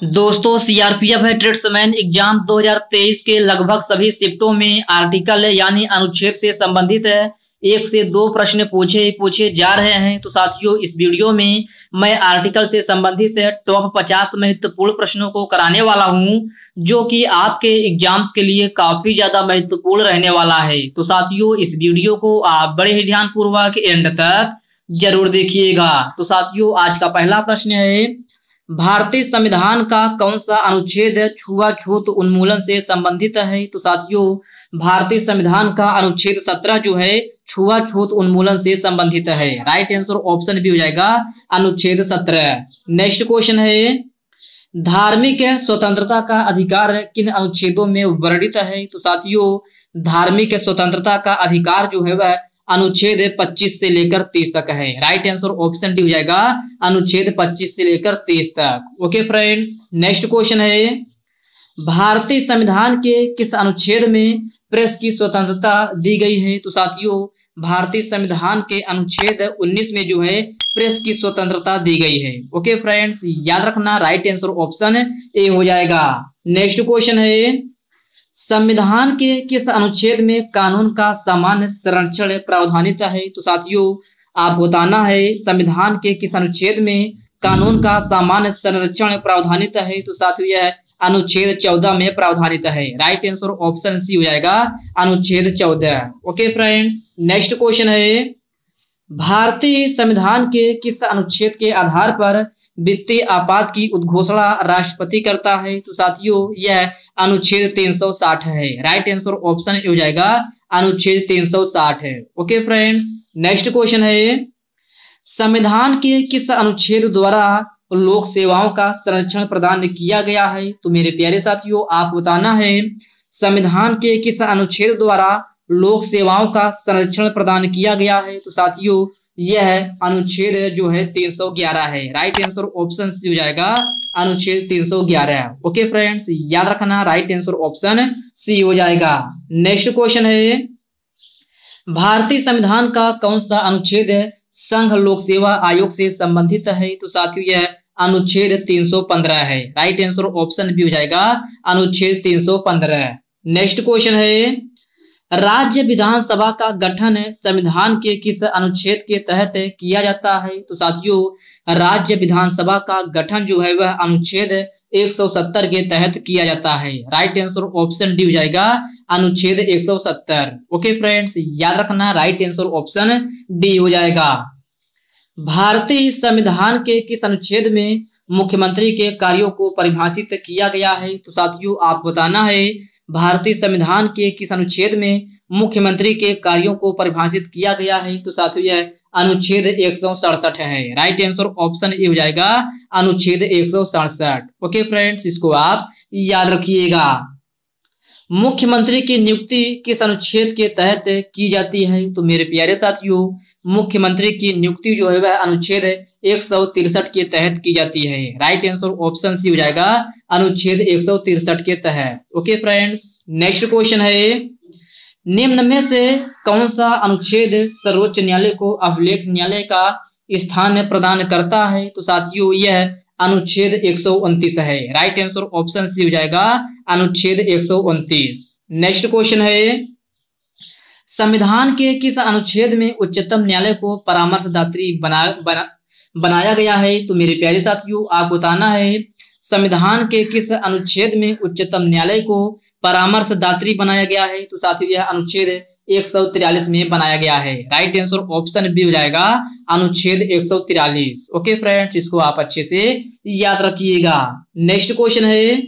दोस्तों सीआरपीएफ है tradesman exam 2023 के लगभग सभी शिफ्टों में आर्टिकल यानी अनुच्छेद से संबंधित है 1 से 2 प्रश्न पूछे जा रहे हैं। तो साथियों इस वीडियो में मैं आर्टिकल से संबंधित टॉप 50 महत्वपूर्ण प्रश्नों को कराने वाला हूं, जो कि आपके एग्जाम्स के लिए काफी ज्यादा महत्वपूर्ण रहने वाला है। तो साथियों इस वीडियो को आप बड़े ही ध्यानपूर्वक एंड तक जरूर देखिएगा। तो साथियों आज का पहला प्रश्न है, भारतीय संविधान का कौन सा अनुच्छेद छुआछूत उन्मूलन से संबंधित है। तो साथियों भारतीय संविधान का अनुच्छेद 17 जो है छुआछूत उन्मूलन से संबंधित है। राइट आंसर ऑप्शन भी हो जाएगा अनुच्छेद 17। नेक्स्ट क्वेश्चन है, धार्मिक स्वतंत्रता का अधिकार किन अनुच्छेदों में वर्णित है। तो साथियों धार्मिक स्वतंत्रता का अधिकार जो है वह अनुच्छेद 25 से लेकर 30 तक है। राइट आंसर ऑप्शन डी हो जाएगा अनुच्छेद 25 से लेकर 30 तक। ओके फ्रेंड्स, नेक्स्ट क्वेश्चन है, भारतीय संविधान के किस अनुच्छेद में प्रेस की स्वतंत्रता दी गई है। तो साथियों भारतीय संविधान के अनुच्छेद 19 में जो है प्रेस की स्वतंत्रता दी गई है। ओके फ्रेंड्स, याद रखना राइट आंसर ऑप्शन ए हो जाएगा। नेक्स्ट क्वेश्चन है, संविधान के किस अनुच्छेद में कानून का सामान्य संरक्षण प्रावधानित है। तो साथियों आप बताना है संविधान के किस अनुच्छेद में कानून का सामान्य संरक्षण प्रावधानित है। तो साथियों यह अनुच्छेद 14 में प्रावधानित है। राइट आंसर ऑप्शन सी हो जाएगा अनुच्छेद 14। ओके फ्रेंड्स, नेक्स्ट क्वेश्चन है, भारतीय संविधान के किस अनुच्छेद के आधार पर वित्तीय आपात की उद्घोषणा राष्ट्रपति करता है। तो साथियों यह अनुच्छेद 360 है। राइट आंसर ऑप्शन हो जाएगा अनुच्छेद 360 है। ओके फ्रेंड्स, नेक्स्ट क्वेश्चन है, संविधान के किस अनुच्छेद द्वारा लोक सेवाओं का संरक्षण प्रदान किया गया है। तो मेरे प्यारे साथियों आप बताना है संविधान के किस अनुच्छेद द्वारा लोक सेवाओं का संरक्षण प्रदान किया गया है। तो साथियों यह अनुच्छेद जो है 311 है। राइट आंसर ऑप्शन सी हो जाएगा अनुच्छेद 311। ओके फ्रेंड्स, याद रखना राइट आंसर ऑप्शन सी हो जाएगा। नेक्स्ट क्वेश्चन है, भारतीय संविधान का कौन सा अनुच्छेद संघ लोक सेवा आयोग से संबंधित है। तो साथियों यह अनुच्छेद 315 है। राइट आंसर ऑप्शन भी हो जाएगा अनुच्छेद 315। नेक्स्ट क्वेश्चन है, राज्य विधानसभा का गठन संविधान के किस अनुच्छेद के तहत किया जाता है। तो साथियों राज्य विधानसभा का गठन जो है वह अनुच्छेद 170 के तहत किया जाता है। राइट आंसर ऑप्शन डी हो जाएगा अनुच्छेद 170। ओके फ्रेंड्स, याद रखना राइट आंसर ऑप्शन डी हो जाएगा। भारतीय संविधान के किस अनुच्छेद में मुख्यमंत्री के कार्यों को परिभाषित किया गया है। तो साथियों आप बताना है भारतीय संविधान के किस अनुच्छेद में मुख्यमंत्री के कार्यों को परिभाषित किया गया है। तो साथियों यह अनुच्छेद 167 है। राइट आंसर ऑप्शन ए हो जाएगा अनुच्छेद 167। ओके फ्रेंड्स, इसको आप याद रखिएगा। मुख्यमंत्री की नियुक्ति किस अनुच्छेद के तहत की जाती है। तो मेरे प्यारे साथियों मुख्यमंत्री की नियुक्ति जो है वह अनुच्छेद 163 के तहत की जाती है। राइट आंसर ऑप्शन सी हो जाएगा अनुच्छेद 163 के तहत। ओके फ्रेंड्स, नेक्स्ट क्वेश्चन है, निम्न में से कौन सा अनुच्छेद सर्वोच्च न्यायालय को अभिलेख न्यायालय का स्थान प्रदान करता है। तो साथियों यह अनुच्छेद 129 है। राइट आंसर ऑप्शन सी हो जाएगा अनुच्छेद 129। नेक्स्ट क्वेश्चन है, संविधान के किस अनुच्छेद में उच्चतम न्यायालय को परामर्शदात्री बनाया गया है। तो मेरे प्यारे साथियों आप बताना है संविधान के किस अनुच्छेद में उच्चतम न्यायालय को परामर्शदात्री बनाया गया है। तो साथियों यह अनुच्छेद 143 में बनाया गया है। राइट आंसर ऑप्शन बी हो जाएगा अनुच्छेद 143। ओके फ्रेंड्स, इसको आप अच्छे से याद रखिएगा। नेक्स्ट क्वेश्चन है,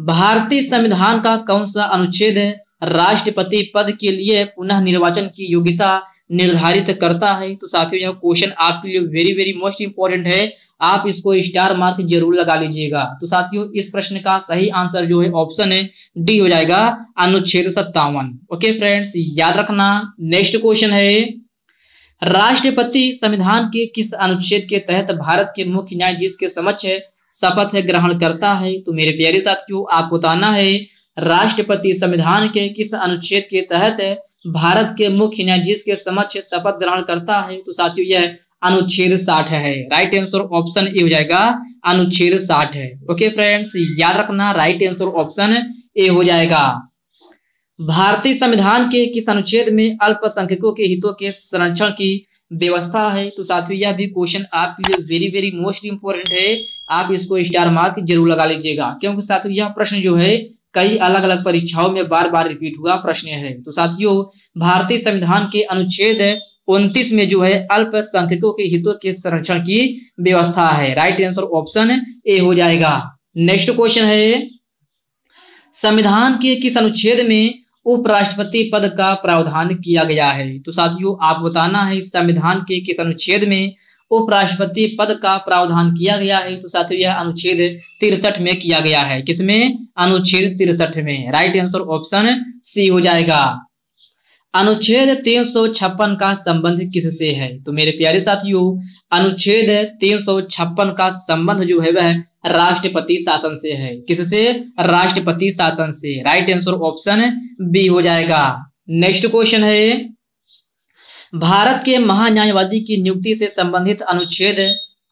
भारतीय संविधान का कौन सा अनुच्छेद राष्ट्रपति पद के लिए पुनः निर्वाचन की योग्यता निर्धारित करता है। तो साथियों यह क्वेश्चन आपके लिए वेरी वेरी मोस्ट इंपॉर्टेंट है, आप इसको स्टार मार्क जरूर लगा लीजिएगा। तो साथियों इस प्रश्न का सही आंसर जो है ऑप्शन डी हो जाएगा अनुच्छेद 57। ओके फ्रेंड्स, याद रखना। नेक्स्ट क्वेश्चन है, राष्ट्रपति संविधान के किस अनुच्छेद के तहत भारत के मुख्य न्यायाधीश के समक्ष शपथ ग्रहण करता है। तो मेरे प्यारे साथियों आप बताना है राष्ट्रपति संविधान के किस अनुच्छेद के तहत भारत के मुख्य न्यायाधीश के समक्ष शपथ ग्रहण करता है। तो साथियों यह अनुच्छेद 60 है। राइट आंसर ऑप्शन ए हो जाएगा, अनुच्छेद 60 है। ओके फ्रेंड्स, याद रखना राइट आंसर ऑप्शन ए हो जाएगा। भारतीय संविधान के किस अनुच्छेद में अल्पसंख्यकों के हितों के संरक्षण की व्यवस्था है? तो साथियों यह भी क्वेश्चन आपके लिए वेरी वेरी मोस्ट इंपोर्टेंट है, आप इसको स्टार मार्क जरूर लगा लीजिएगा, क्योंकि साथियों यह प्रश्न जो है कई अलग अलग परीक्षाओं में बार बार रिपीट हुआ प्रश्न है। तो साथियों भारतीय संविधान के अनुच्छेद 29 में जो है अल्पसंख्यकों के हितों के संरक्षण की व्यवस्था है। राइट आंसर ऑप्शन ए हो जाएगा। नेक्स्ट क्वेश्चन है, संविधान के किस अनुच्छेद में उपराष्ट्रपति पद का प्रावधान किया गया है? तो साथियों आप बताना है संविधान के किस अनुच्छेद में उपराष्ट्रपति पद का प्रावधान किया गया है? तो साथियों यह अनुच्छेद 63 में किया गया है। किसमें? अनुच्छेद 63 में। राइट आंसर ऑप्शन सी हो जाएगा। अनुच्छेद 356 का संबंध किससे है? तो मेरे प्यारे साथियों अनुच्छेद 356 का संबंध जो है वह राष्ट्रपति शासन से है। किससे? राष्ट्रपति शासन से। राइट आंसर ऑप्शन बी हो जाएगा। नेक्स्ट क्वेश्चन है, भारत के महान्यायवादी की नियुक्ति से संबंधित अनुच्छेद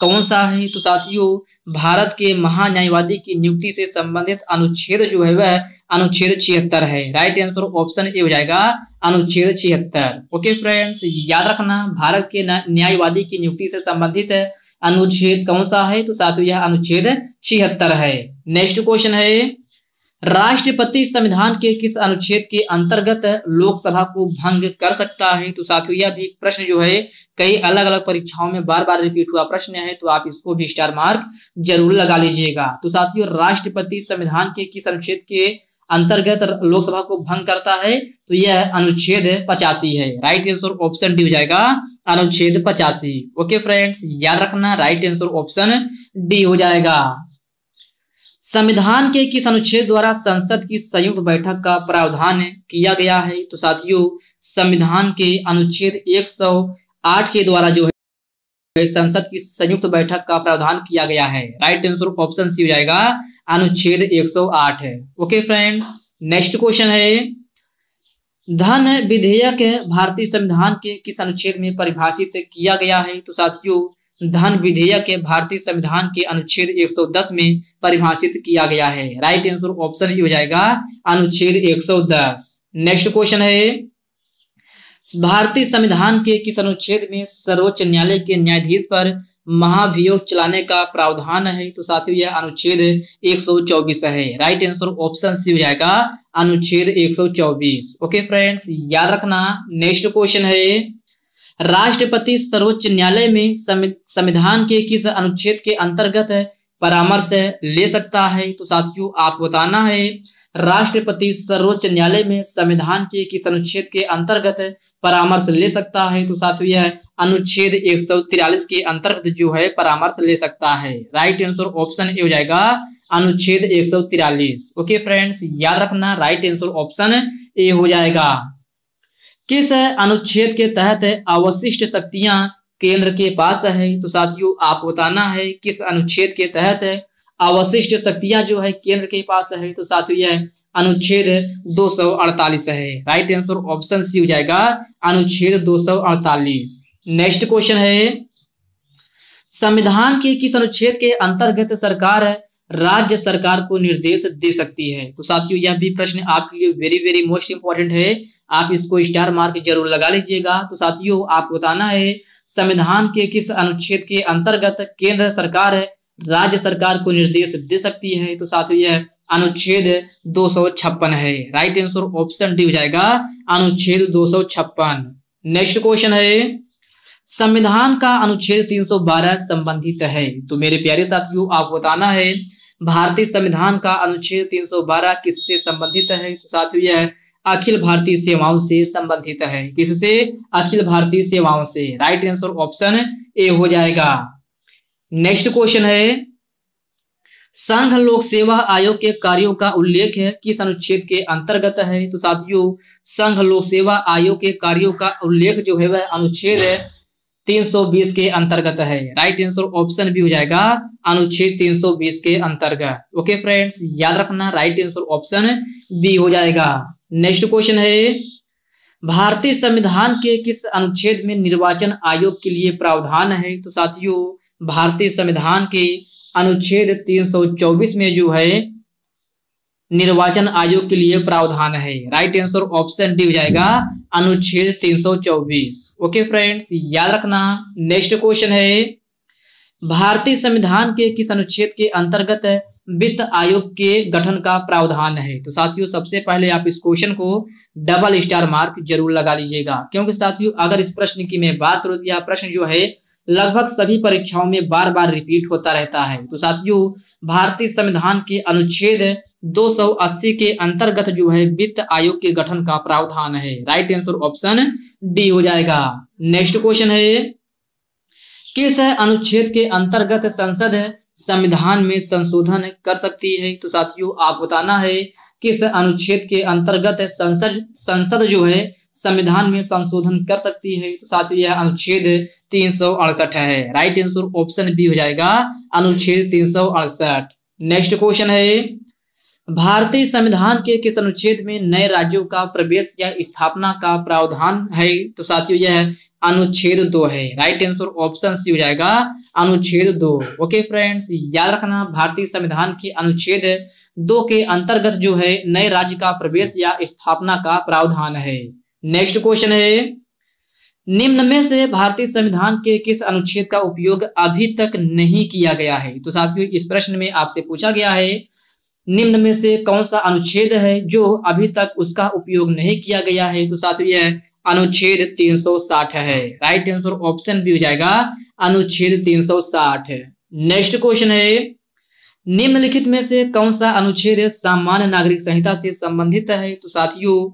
कौन सा है? तो साथियों भारत के महान्यायवादी की नियुक्ति से संबंधित अनुच्छेद जो है वह अनुच्छेद 76 है। राइट आंसर ऑप्शन ए हो जाएगा, अनुच्छेद 76। ओके फ्रेंड्स, याद रखना भारत के न्यायवादी की नियुक्ति से संबंधित अनुच्छेद कौन सा है? तो साथियों यह अनुच्छेद 76 है। नेक्स्ट क्वेश्चन है, राष्ट्रपति संविधान के किस अनुच्छेद के अंतर्गत लोकसभा को भंग कर सकता है? तो साथियों यह भी प्रश्न जो है कई अलग अलग परीक्षाओं में बार बार रिपीट हुआ प्रश्न है, तो आप इसको भी स्टार मार्क जरूर लगा लीजिएगा। तो साथियों राष्ट्रपति संविधान के किस अनुच्छेद के अंतर्गत लोकसभा को भंग करता है? तो यह अनुच्छेद 85 है। राइट आंसर ऑप्शन डी हो जाएगा, अनुच्छेद 85। ओके फ्रेंड्स, याद रखना राइट आंसर ऑप्शन डी हो जाएगा। संविधान के किस अनुच्छेद द्वारा संसद की संयुक्त बैठक का प्रावधान किया गया है? तो साथियों संविधान के अनुच्छेद 108 के द्वारा जो है संसद की संयुक्त बैठक का प्रावधान किया गया है। राइट आंसर ऑप्शन सी हो जाएगा, अनुच्छेद 108 है। ओके फ्रेंड्स, नेक्स्ट क्वेश्चन है, धन विधेयक भारतीय संविधान के किस अनुच्छेद में परिभाषित किया गया है? तो साथियों धन विधेयक भारतीय संविधान के अनुच्छेद 110 में परिभाषित किया गया है। राइट आंसर ऑप्शन ए हो जाएगा, अनुच्छेद 110। नेक्स्ट क्वेश्चन है, भारतीय संविधान के किस अनुच्छेद में सर्वोच्च न्यायालय के न्यायाधीश पर महाभियोग चलाने का प्रावधान है? तो साथियों यह अनुच्छेद 124 है। राइट आंसर ऑप्शन सी हो जाएगा, अनुच्छेद 124। ओके फ्रेंड्स, याद रखना। नेक्स्ट क्वेश्चन है, राष्ट्रपति सर्वोच्च न्यायालय में संविधान के किस अनुच्छेद के अंतर्गत परामर्श ले सकता है? तो साथियों आप बताना है राष्ट्रपति सर्वोच्च न्यायालय में संविधान के किस अनुच्छेद के अंतर्गत परामर्श ले सकता है? तो साथियों यह अनुच्छेद 143 के अंतर्गत जो है परामर्श ले सकता है। राइट आंसर ऑप्शन ए हो जाएगा, अनुच्छेद 143। ओके फ्रेंड्स, याद रखना राइट आंसर ऑप्शन ए हो जाएगा। किस अनुच्छेद के तहत अवशिष्ट शक्तियां केंद्र के पास है? तो साथियों आप बताना है किस अनुच्छेद के तहत अवशिष्ट शक्तियां जो है केंद्र के पास है? तो साथियों यह अनुच्छेद 248 है। राइट आंसर ऑप्शन सी हो जाएगा, अनुच्छेद 248। नेक्स्ट क्वेश्चन है, संविधान के किस अनुच्छेद के अंतर्गत सरकार राज्य सरकार को निर्देश दे सकती है? तो साथियों यह भी प्रश्न आपके लिए वेरी वेरी मोस्ट इंपोर्टेंट है, आप इसको स्टार मार्क जरूर लगा लीजिएगा। तो साथियों आप बताना है संविधान के किस अनुच्छेद के अंतर्गत केंद्र सरकार राज्य सरकार को निर्देश दे सकती है? तो साथियों यह अनुच्छेद 256 है। राइट आंसर ऑप्शन डी हो जाएगा, अनुच्छेद 256। नेक्स्ट क्वेश्चन है, संविधान का अनुच्छेद 312 संबंधित है? तो मेरे प्यारे साथियों आप बताना है भारतीय संविधान का अनुच्छेद 312 किससे संबंधित है? तो साथियों यह अखिल भारतीय सेवाओं से संबंधित है। किससे? अखिल भारतीय सेवाओं से। राइट आंसर ऑप्शन ए हो जाएगा। नेक्स्ट क्वेश्चन है, संघ लोक सेवा आयोग के कार्यों का उल्लेख किस अनुच्छेद के अंतर्गत है? तो साथियों संघ लोक सेवा आयोग के कार्यों का उल्लेख जो है वह अनुच्छेद 320 के अंतर्गत है। राइट आंसर ऑप्शन भी हो जाएगा, अनुच्छेद 320 के अंतर्गत। ओके फ्रेंड्स, याद रखना राइट आंसर ऑप्शन बी हो जाएगा। नेक्स्ट क्वेश्चन है, भारतीय संविधान के किस अनुच्छेद में निर्वाचन आयोग के लिए प्रावधान है? तो साथियों भारतीय संविधान के अनुच्छेद 324 में जो है निर्वाचन आयोग के लिए प्रावधान है। राइट आंसर ऑप्शन डी हो जाएगा, अनुच्छेद 324। ओके फ्रेंड्स, याद रखना। नेक्स्ट क्वेश्चन है, भारतीय संविधान के किस अनुच्छेद के अंतर्गत वित्त आयोग के गठन का प्रावधान है? तो साथियों सबसे पहले आप इस क्वेश्चन को डबल स्टार मार्क जरूर लगा लीजिएगा, क्योंकि साथियों अगर इस प्रश्न की मैं बात करूं तो यह प्रश्न जो है लगभग सभी परीक्षाओं में बार बार रिपीट होता रहता है। तो साथियों भारतीय संविधान के अनुच्छेद 280 के अंतर्गत जो है वित्त आयोग के गठन का प्रावधान है। राइट आंसर ऑप्शन डी हो जाएगा। नेक्स्ट क्वेश्चन है, किस अनुच्छेद के अंतर्गत संसद संविधान में संशोधन कर सकती है? तो साथियों आप बताना है किस अनुच्छेद के अंतर्गत संसद जो है संविधान में संशोधन कर सकती है? तो साथियों यह अनुच्छेद 368 है। राइट आंसर ऑप्शन बी हो जाएगा, अनुच्छेद 368। नेक्स्ट क्वेश्चन है, भारतीय संविधान के किस अनुच्छेद में नए राज्यों का प्रवेश या स्थापना का प्रावधान है? तो साथियों यह अनुच्छेद 2 है। राइट आंसर ऑप्शन सी हो जाएगा, अनुच्छेद 2। ओके फ्रेंड्स, याद रखना भारतीय संविधान के अनुच्छेद 2 के अंतर्गत जो है नए राज्य का प्रवेश या स्थापना का प्रावधान है। नेक्स्ट क्वेश्चन है, निम्न में से भारतीय संविधान के किस अनुच्छेद का उपयोग अभी तक नहीं किया गया है? तो साथियों इस प्रश्न में आपसे पूछा गया है निम्न में से कौन सा अनुच्छेद है जो अभी तक उसका उपयोग नहीं किया गया है? तो साथियों यह अनुच्छेद 360 है। राइट आंसर ऑप्शन बी हो जाएगा, अनुच्छेद 360 है। नेक्स्ट क्वेश्चन है, निम्नलिखित में से कौन सा अनुच्छेद सामान्य नागरिक संहिता से संबंधित है? तो साथियों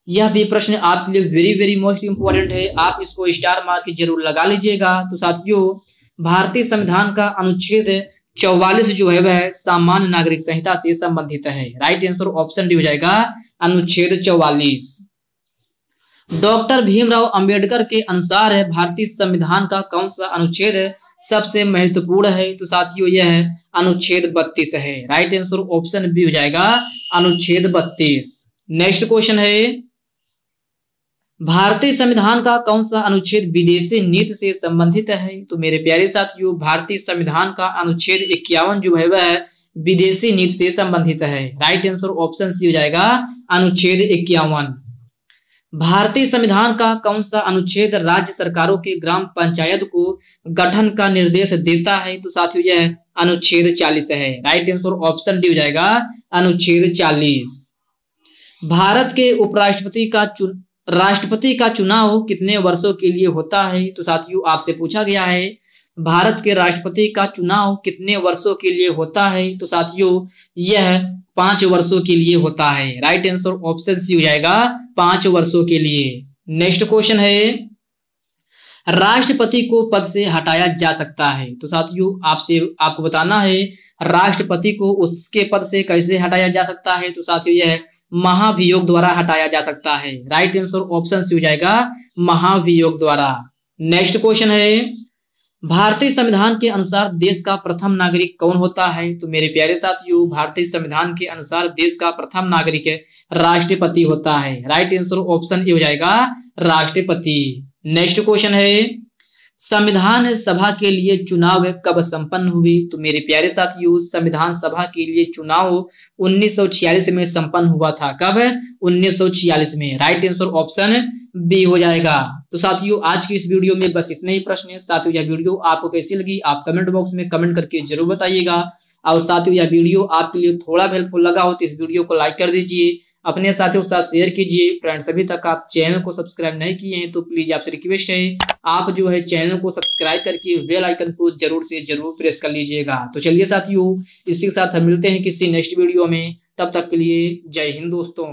यह भी प्रश्न आपके लिए वेरी वेरी मोस्ट इंपोर्टेंट है, आप इसको स्टार मार्क जरूर लगा लीजिएगा। तो साथियों भारतीय संविधान का अनुच्छेद 44 जो है वह सामान्य नागरिक संहिता से संबंधित है। राइट आंसर ऑप्शन डी हो जाएगा, अनुच्छेद 44। डॉक्टर भीमराव अंबेडकर के अनुसार भारतीय संविधान का कौन सा अनुच्छेद सबसे महत्वपूर्ण है? तो साथियों यह अनुच्छेद 32 है। राइट आंसर ऑप्शन बी हो जाएगा, अनुच्छेद 32। नेक्स्ट क्वेश्चन है, भारतीय संविधान का कौन सा अनुच्छेद विदेशी नीति से संबंधित है? तो मेरे प्यारे साथियों भारतीय संविधान का अनुच्छेद 51 जो है वह विदेशी नीति से संबंधित है। राइट आंसर ऑप्शन सी हो जाएगा, अनुच्छेद 51। भारतीय संविधान का कौन सा अनुच्छेद राज्य सरकारों के ग्राम पंचायत को गठन का निर्देश देता है? तो साथियों यह अनुच्छेद 40 है। राइट आंसर ऑप्शन डी हो जाएगा, अनुच्छेद 40। भारत के राष्ट्रपति का चुनाव कितने वर्षों के लिए होता है? तो साथियों आपसे पूछा गया है भारत के राष्ट्रपति का चुनाव कितने वर्षों के लिए होता है? तो साथियों यह 5 वर्षों के लिए होता है। राइट आंसर ऑप्शन सी हो जाएगा, 5 वर्षों के लिए। नेक्स्ट क्वेश्चन है, राष्ट्रपति को पद से हटाया जा सकता है? तो साथियों आपको बताना है राष्ट्रपति को उसके पद से कैसे हटाया जा सकता है? तो साथियों यह महाभियोग द्वारा हटाया जा सकता है। राइट आंसर ऑप्शन सी हो जाएगा, महाभियोग द्वारा। नेक्स्ट क्वेश्चन है, भारतीय संविधान के अनुसार देश का प्रथम नागरिक कौन होता है? तो मेरे प्यारे साथियों भारतीय संविधान के अनुसार देश का प्रथम नागरिक राष्ट्रपति होता है। राइट आंसर ऑप्शन ए हो जाएगा, राष्ट्रपति। नेक्स्ट क्वेश्चन है, संविधान सभा के लिए चुनाव कब संपन्न हुई? तो मेरे प्यारे साथियों संविधान सभा के लिए चुनाव 1946 में संपन्न हुआ था। कब? 1946 में। राइट आंसर ऑप्शन बी हो जाएगा। तो साथियों आज की इस वीडियो में बस इतने ही प्रश्न है। साथियों यह वीडियो आपको कैसी लगी आप कमेंट बॉक्स में कमेंट करके जरूर बताइएगा। और साथियों यह वीडियो आपके लिए थोड़ा हेल्पफुल लगा हो तो इस वीडियो को लाइक कर दीजिए, अपने साथियों के साथ शेयर कीजिए। फ्रेंड्स अभी तक आप चैनल को सब्सक्राइब नहीं किए हैं तो प्लीज आपसे रिक्वेस्ट है आप जो है चैनल को सब्सक्राइब करके बेल आइकन को जरूर से जरूर प्रेस कर लीजिएगा। तो चलिए साथियों इसी के साथ हम मिलते हैं किसी नेक्स्ट वीडियो में, तब तक के लिए जय हिंद दोस्तों।